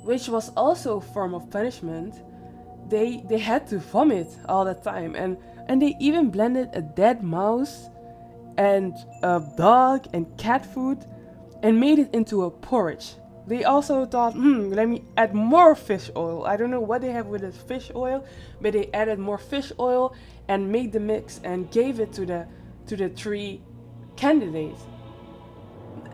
which was also a form of punishment. They had to vomit all the time, and they even blended a dead mouse and a dog and cat food and made it into a porridge. They also thought, let me add more fish oil. I don't know what they have with this fish oil, but they added more fish oil and made the mix and gave it to the three candidates.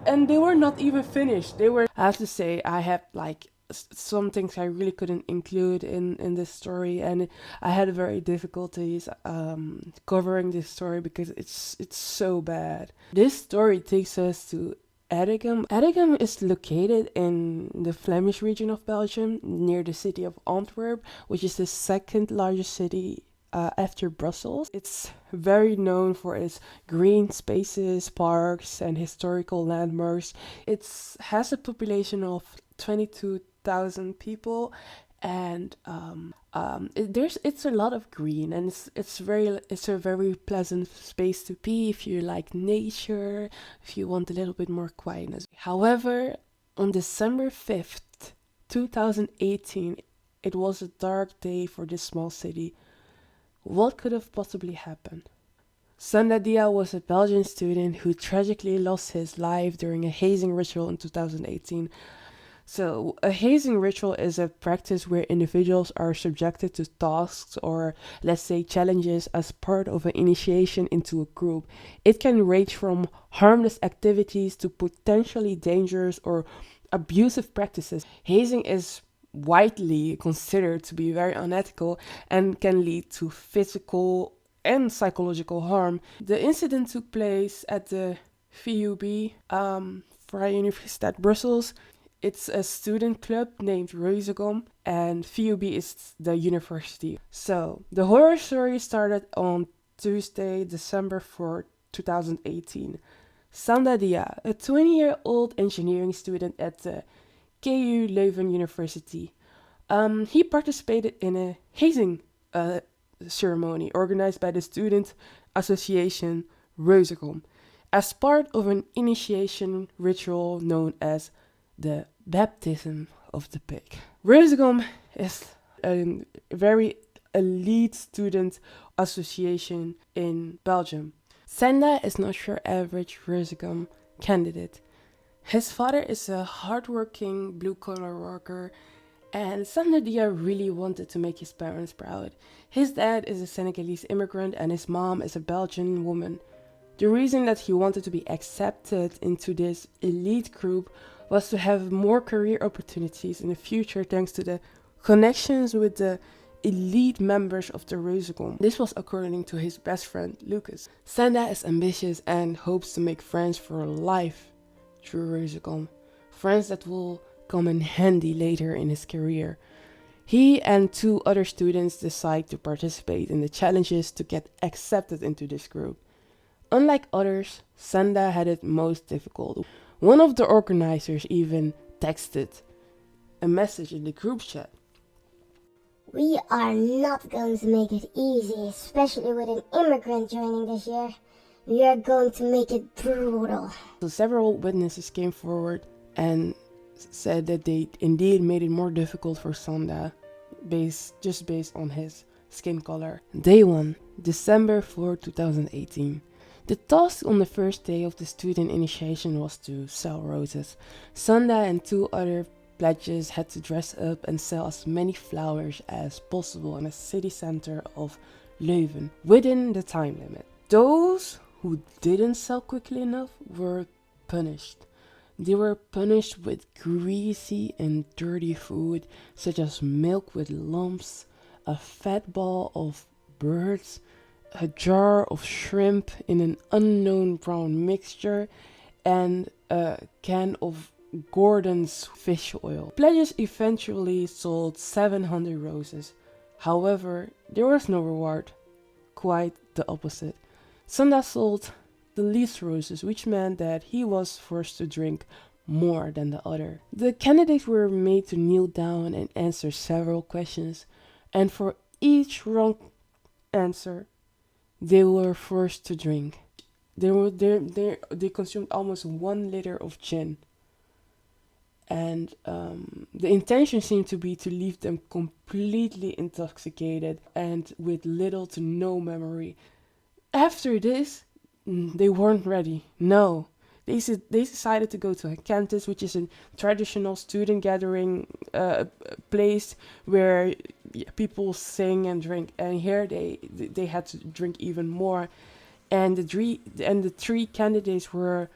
And they were not even finished. They were. I have to say, I have like some things I really couldn't include in this story, and I had very difficulties covering this story because it's so bad. This story takes us to Edegem. Edegem is located in the Flemish region of Belgium, near the city of Antwerp, which is the second largest city after Brussels. It's very known for its green spaces, parks, and historical landmarks. It has a population of 22,000 people, and it's a lot of green, and it's a very pleasant space to be if you like nature, if you want a little bit more quietness. However, on December 5th, 2018, it was a dark day for this small city. What could have possibly happened? Sanda was a Belgian student who tragically lost his life during a hazing ritual in 2018. So, a hazing ritual is a practice where individuals are subjected to tasks or, let's say, challenges as part of an initiation into a group. It can range from harmless activities to potentially dangerous or abusive practices. Hazing is widely considered to be very unethical and can lead to physical and psychological harm. The incident took place at the VUB, Vrije Universiteit Brussels. It's a student club named Reuzegom, and VUB is the university. So, the horror story started on Tuesday, December 4th, 2018. Sanda, a 20-year-old engineering student at the KU Leuven University, he participated in a hazing ceremony organized by the student association Reuzegom as part of an initiation ritual known as the baptism of the pig. Reuzegom is a very elite student association in Belgium. Sanda is not your average Reuzegom candidate. His father is a hardworking blue-collar worker, and Sanda really wanted to make his parents proud. His dad is a Senegalese immigrant and his mom is a Belgian woman. The reason that he wanted to be accepted into this elite group was to have more career opportunities in the future thanks to the connections with the elite members of the Reuzegom. This was according to his best friend, Lucas. Sanda is ambitious and hopes to make friends for life through Reuzegom, friends that will come in handy later in his career. He and two other students decide to participate in the challenges to get accepted into this group. Unlike others, Sanda had it most difficult. One of the organizers even texted a message in the group chat. We are not going to make it easy, especially with an immigrant joining this year. We are going to make it brutal. So several witnesses came forward and said that they indeed made it more difficult for Sanda based on his skin color. Day 1, December 4, 2018. The task on the first day of the student initiation was to sell roses. Sanda and two other pledges had to dress up and sell as many flowers as possible in the city center of Leuven within the time limit. Those who didn't sell quickly enough were punished. They were punished with greasy and dirty food such as milk with lumps, a fat ball of birds, a jar of shrimp in an unknown brown mixture, and a can of Gordon's fish oil. Pledges eventually sold 700 roses. However, there was no reward. Quite the opposite. Sanda sold the least roses, which meant that he was forced to drink more than the other. The candidates were made to kneel down and answer several questions, and for each wrong answer, they were forced to drink. They consumed almost 1 liter of gin. And the intention seemed to be to leave them completely intoxicated and with little to no memory. After this, they weren't ready. No. They decided to go to a campus, which is a traditional student gathering place where people sing and drink. And here they had to drink even more. And the three candidates were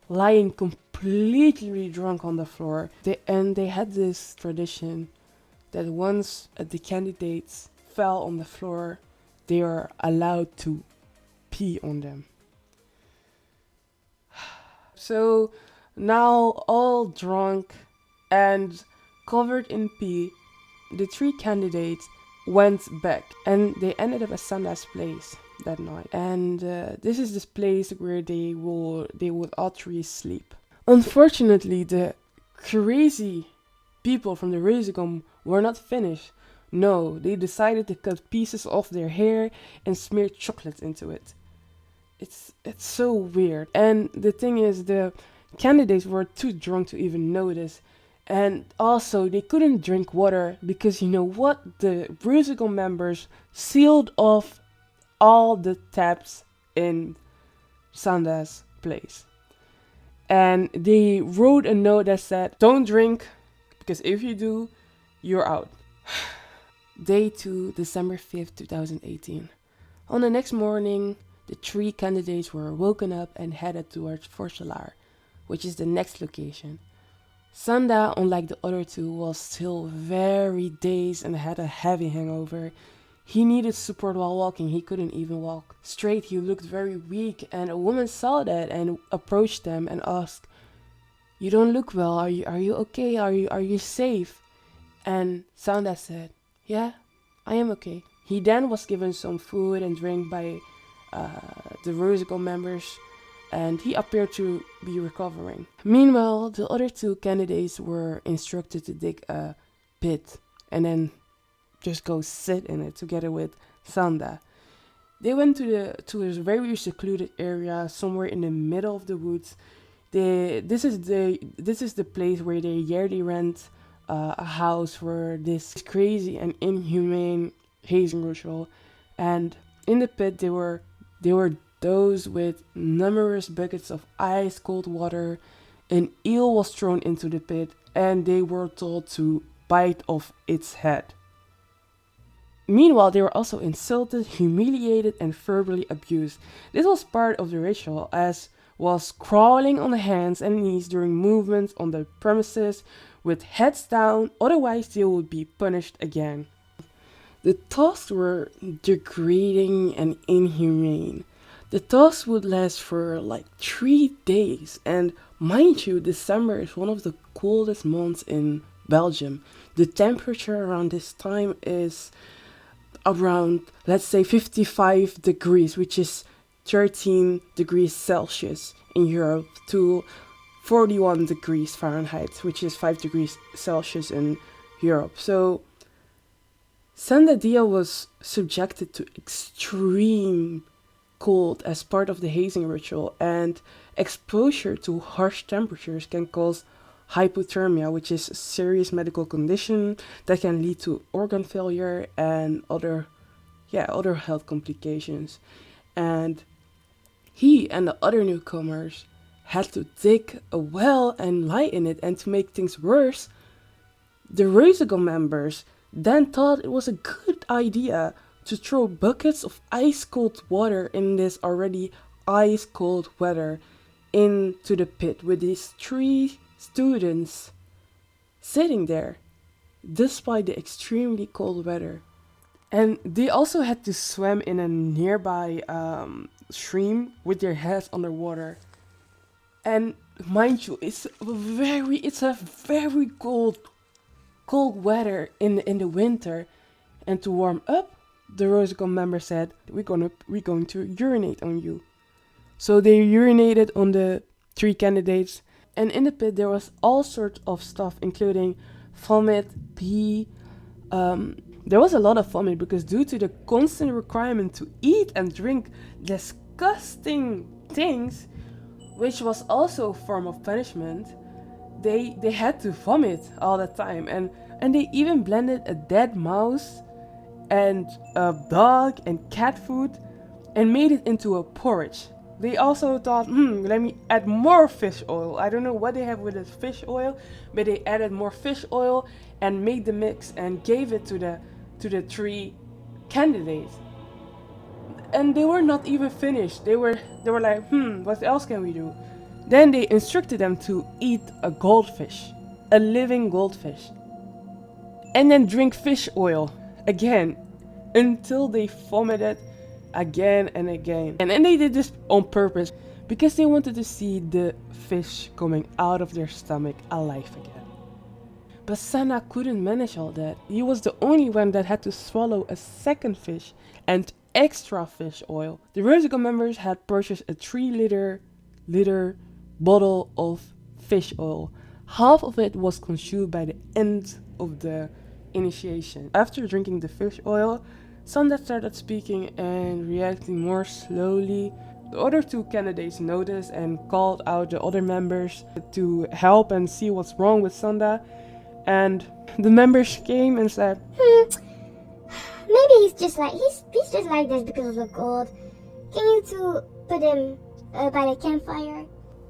lying completely drunk on the floor. They had this tradition that once the candidates fell on the floor, they are allowed to pee on them. So now, all drunk and covered in pee, the three candidates went back and they ended up at Sanda's place that night. And this is this place where they would all three sleep. Unfortunately, the crazy people from the Razorgum were not finished. No, they decided to cut pieces off their hair and smear chocolate into it. It's so weird. And the thing is, the candidates were too drunk to even notice. And also, they couldn't drink water because you know what? The musical members sealed off all the taps in Sanda's place. And they wrote a note that said, "Don't drink, because if you do, you're out." Day 2, December 5th, 2018. On the next morning, the three candidates were woken up and headed towards Forsalar, which is the next location. Sanda, unlike the other two, was still very dazed and had a heavy hangover. He needed support while walking. He couldn't even walk straight. He looked very weak, and a woman saw that and approached them and asked, "You don't look well. Are you okay? Are you safe?" And Sanda said, "Yeah, I am okay." He then was given some food and drink by the musical members, and he appeared to be recovering. Meanwhile, the other two candidates were instructed to dig a pit and then just go sit in it together with Sanda. They went to a very secluded area somewhere in the middle of the woods. This is the place where they yearly rent a house for this crazy and inhumane hazing ritual. And in the pit, they were those with numerous buckets of ice cold water. An eel was thrown into the pit, and they were told to bite off its head. Meanwhile, they were also insulted, humiliated, and verbally abused. This was part of the ritual, as was crawling on the hands and knees during movements on the premises with heads down, otherwise they would be punished again. The tasks were degrading and inhumane. The tasks would last for like 3 days, and mind you, December is one of the coldest months in Belgium. The temperature around this time is around, let's say, 55 degrees, which is 13 degrees Celsius in Europe, to 41 degrees Fahrenheit, which is 5 degrees Celsius in Europe. So Sandadia was subjected to extreme cold as part of the hazing ritual, and exposure to harsh temperatures can cause hypothermia, which is a serious medical condition that can lead to organ failure and other health complications. And he and the other newcomers had to dig a well and lie in it, and to make things worse, the Reusego members then thought it was a good idea to throw buckets of ice cold water in this already ice cold weather into the pit, with these 3 students sitting there despite the extremely cold weather. And they also had to swim in a nearby stream with their heads underwater. And mind you, it's a very cold weather in the winter. And to warm up, the Rosicon member said, we're going to urinate on you. So they urinated on the 3 candidates, and in the pit there was all sorts of stuff, including vomit, pee. There was a lot of vomit because due to the constant requirement to eat and drink disgusting things, which was also a form of punishment, they had to vomit all the time, and they even blended a dead mouse and a dog and cat food and made it into a porridge. They also thought, let me add more fish oil. I don't know what they have with this fish oil, but they added more fish oil and made the mix and gave it to the three candidates. And they were not even finished. They were like, what else can we do? Then they instructed them to eat a goldfish, a living goldfish, and then drink fish oil again until they vomited again and again. And then they did this on purpose because they wanted to see the fish coming out of their stomach alive again. But Sanda couldn't manage all that. He was the only one that had to swallow a second fish and extra fish oil. The Rosical members had purchased a 3-liter bottle of fish oil. Half of it was consumed by the end of the initiation. After drinking the fish oil, Sanda started speaking and reacting more slowly. The other two candidates noticed and called out the other members to help and see what's wrong with Sanda. And the members came and said, maybe he's just like this because of the cold. Can you two put him by the campfire?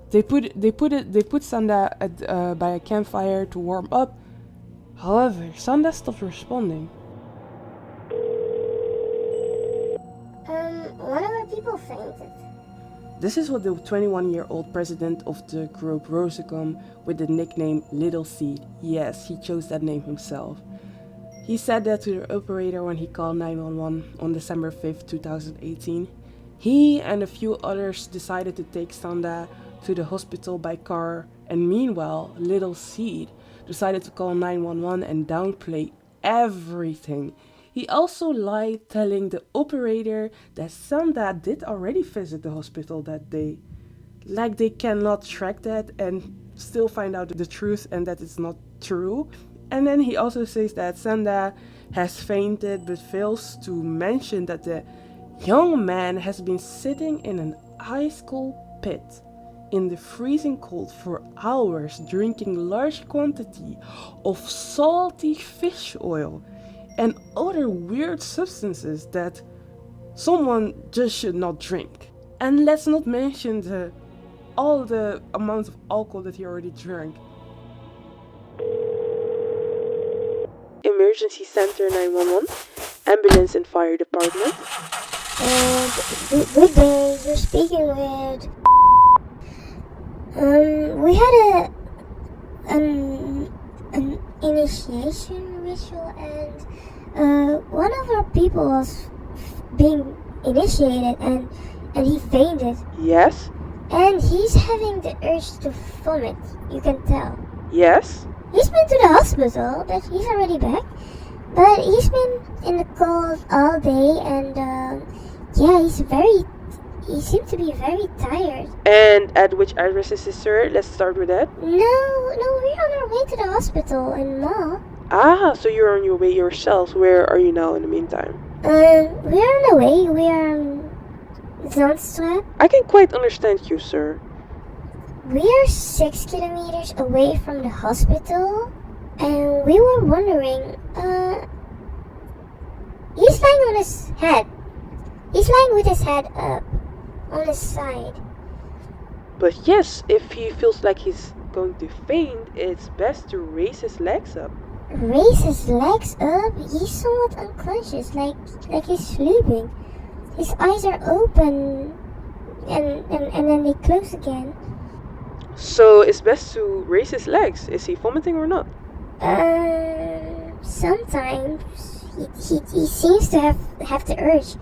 They put Sanda by a campfire to warm up. However, Sanda stopped responding. One of our people fainted. This is what the 21-year-old president of the group Rosicom with the nickname Little Seed. Yes, he chose that name himself. He said that to the operator when he called 911 on December 5th, 2018. He and a few others decided to take Sanda to the hospital by car, and meanwhile, Little Seed decided to call 911 and downplay everything. He also lied, telling the operator that Sanda did already visit the hospital that day. Like they cannot track that and still find out the truth and that it's not true. And then he also says that Sanda has fainted but fails to mention that the young man has been sitting in an ice cold pit in the freezing cold for hours, drinking large quantity of salty fish oil and other weird substances that someone just should not drink. And let's not mention all the amount of alcohol that he already drank. Emergency Center 911, ambulance and fire department. Good day, you're speaking with... we had an initiation ritual and one of our people was being initiated and he fainted. Yes? And he's having the urge to vomit, you can tell. Yes? He's been to the hospital, but he's already back. But he's been in the cold all day and he seemed to be very tired. And at which address is this, sir? Let's start with that. No, we're on our way to the hospital in Mall. Ah, so you're on your way yourselves. Where are you now in the meantime? We're on the way. We are on Zandstraat. I can quite understand you, sir. We are 6 kilometers away from the hospital, and we were wondering, he's lying on his head. He's lying with his head up, on his side. But yes, if he feels like he's going to faint, it's best to raise his legs up. Raise his legs up? He's somewhat unconscious, like he's sleeping. His eyes are open, and then they close again. So it's best to raise his legs. Is he vomiting or not? Sometimes he seems to have the urge.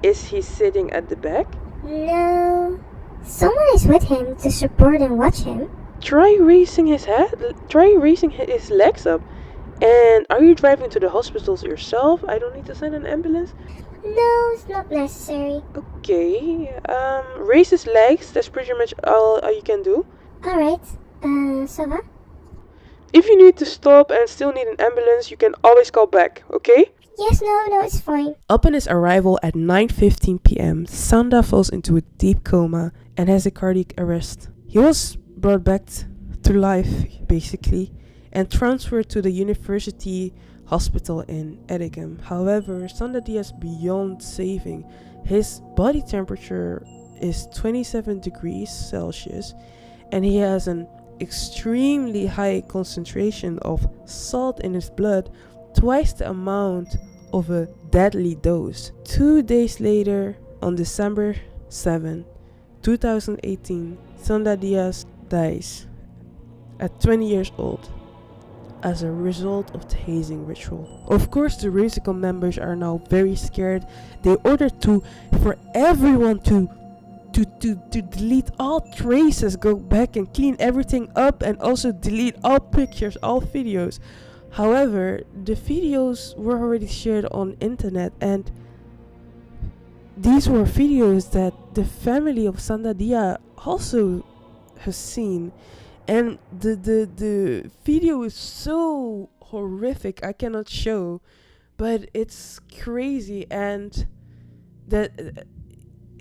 Is he sitting at the back? No. Someone is with him to support and watch him. Try raising his legs up. And are you driving to the hospitals yourself? I don't need to send an ambulance? No, it's not necessary. Okay. Raise his legs. That's pretty much all you can do. Alright. Ça va? If you need to stop and still need an ambulance, you can always call back, okay? Yes, no, it's fine. Upon his arrival at 9:15 p.m., Sanda falls into a deep coma and has a cardiac arrest. He was brought back to life, basically, and transferred to the university hospital in Edingham. However, Sanda Diaz beyond saving. His body temperature is 27 degrees Celsius, and he has an extremely high concentration of salt in his blood, twice the amount of a deadly dose. 2 days later, on December 7, 2018, Sanda Diaz dies at 20 years old as a result of the hazing ritual. Of course, the Risical members are now very scared. They ordered for everyone to delete all traces, go back and clean everything up, and also delete all pictures, all videos. However, the videos were already shared on internet, and these were videos that the family of Sanda Diaz also has seen. And the video is so horrific, I cannot show, but it's crazy, and that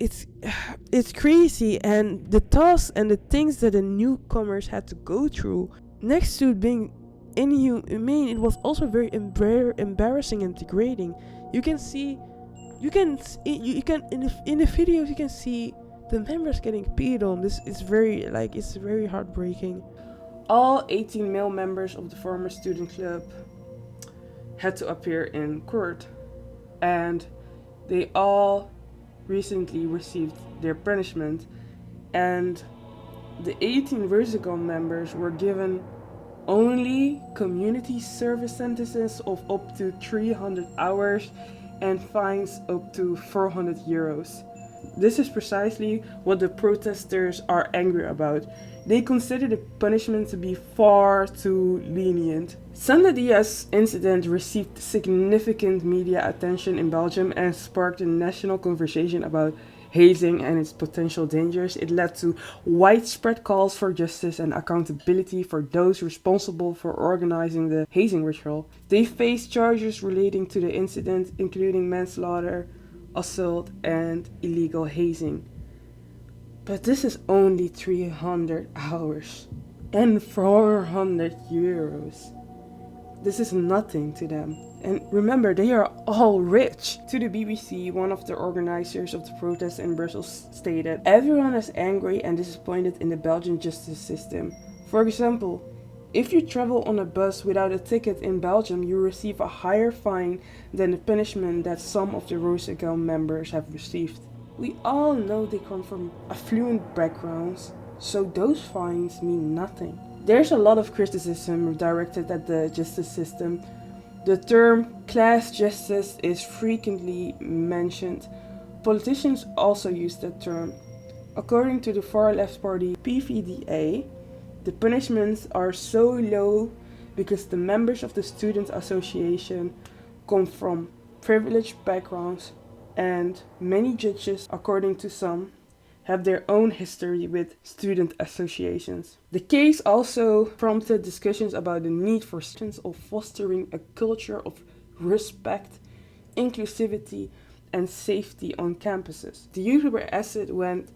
it's crazy, and the tasks and the things that the newcomers had to go through, next to being inhumane, it was also very embarrassing and degrading. You can in the videos you can see the members getting peed on. This is it's very heartbreaking. All 18 male members of the former student club had to appear in court, and they all recently received their punishment, and the 18 Vertical members were given only community service sentences of up to 300 hours and fines up to 400 euros. This is precisely what the protesters are angry about. They consider the punishment to be far too lenient. Sanda Diaz's incident received significant media attention in Belgium and sparked a national conversation about hazing and its potential dangers. It led to widespread calls for justice and accountability for those responsible for organizing the hazing ritual. They faced charges relating to the incident, including manslaughter, assault, and illegal hazing. But this is only 300 hours and 400 euros. This is nothing to them. And remember, they are all rich. To the BBC, one of the organizers of the protest in Brussels stated, "Everyone is angry and disappointed in the Belgian justice system. For example, if you travel on a bus without a ticket in Belgium, you receive a higher fine than the punishment that some of the Roosevelt members have received." We all know they come from affluent backgrounds, so those fines mean nothing. There's a lot of criticism directed at the justice system. The term class justice is frequently mentioned. Politicians also use that term. According to the far left party PVDA, the punishments are so low because the members of the student association come from privileged backgrounds, and many judges, according to some, have their own history with student associations. The case also prompted discussions about the need for students of fostering a culture of respect, inclusivity, and safety on campuses. The YouTuber Acid went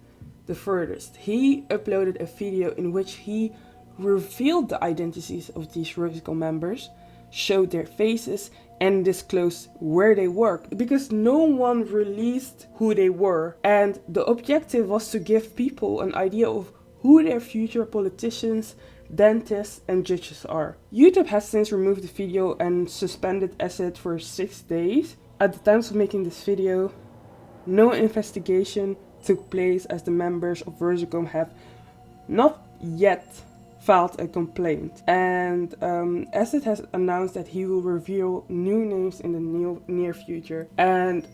the furthest. He uploaded a video in which he revealed the identities of these radical members, showed their faces, and disclosed where they worked, because no one released who they were, and the objective was to give people an idea of who their future politicians, dentists, and judges are. YouTube has since removed the video and suspended Acid for 6 days. At the time of making this video, no investigation took place, as the members of Verzicom have not yet filed a complaint, and Acid has announced that he will reveal new names in the near future. And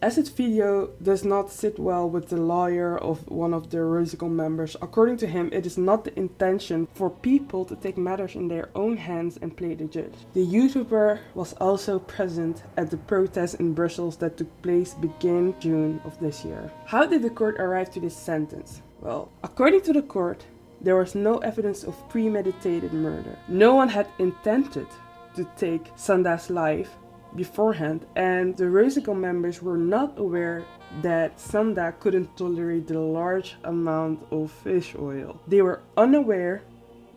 Acid's video does not sit well with the lawyer of one of the Verzicom members. According to him, it is not the intention for people to take matters in their own hands and play the judge. The YouTuber was also present at the protest in Brussels that took place begin June of this year. How did the court arrive to this sentence? Well, according to the court, there was no evidence of premeditated murder. No one had intended to take Sanda's life beforehand, and the Rosical members were not aware that Sanda couldn't tolerate the large amount of fish oil. They were unaware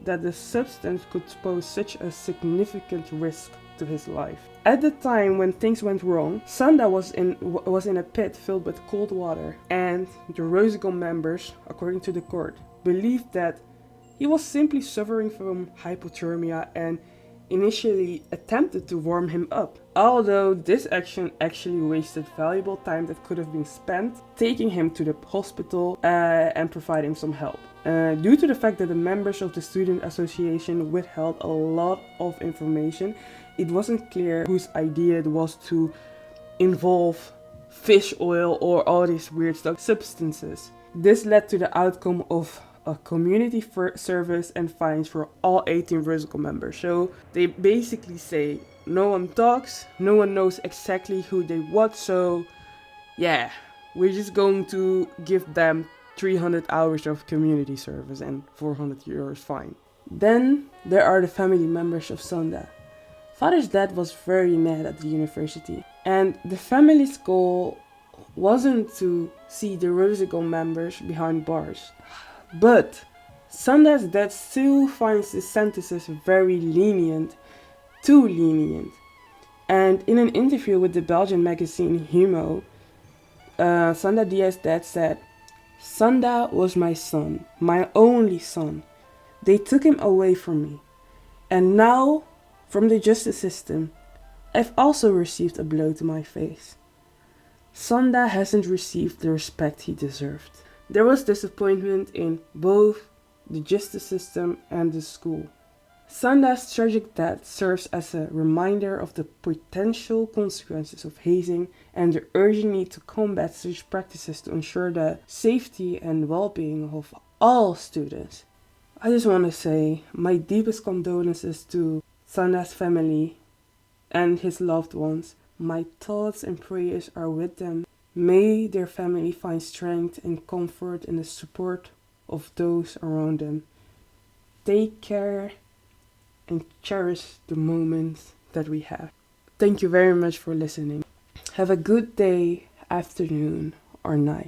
that the substance could pose such a significant risk to his life. At the time when things went wrong, Sanda was in a pit filled with cold water, and the Rosical members, according to the court, believed that he was simply suffering from hypothermia and initially attempted to warm him up, although this action actually wasted valuable time that could have been spent taking him to the hospital and providing some help. Due to the fact that the members of the student association withheld a lot of information, it wasn't clear whose idea it was to involve fish oil or all these weird substances. This led to the outcome of a community service and fines for all 18 Rosical members. So they basically say no one talks, no one knows exactly who did what, so yeah, we're just going to give them 300 hours of community service and 400 euros fine. Then there are the family members of Sanda. Father's dad was very mad at the university, and the family's goal wasn't to see the Rosical members behind bars. But Sanda's dad still finds the sentences very lenient, too lenient. And in an interview with the Belgian magazine Humo, Sanda Diaz's dad said, "Sanda was my son, my only son. They took him away from me. And now, from the justice system, I've also received a blow to my face. Sanda hasn't received the respect he deserved." There was disappointment in both the justice system and the school. Sanda's tragic death serves as a reminder of the potential consequences of hazing and the urgent need to combat such practices to ensure the safety and well-being of all students. I just want to say my deepest condolences to Sanda's family and his loved ones. My thoughts and prayers are with them. May their family find strength and comfort in the support of those around them. Take care and cherish the moments that we have. Thank you very much for listening. Have a good day, afternoon, or night.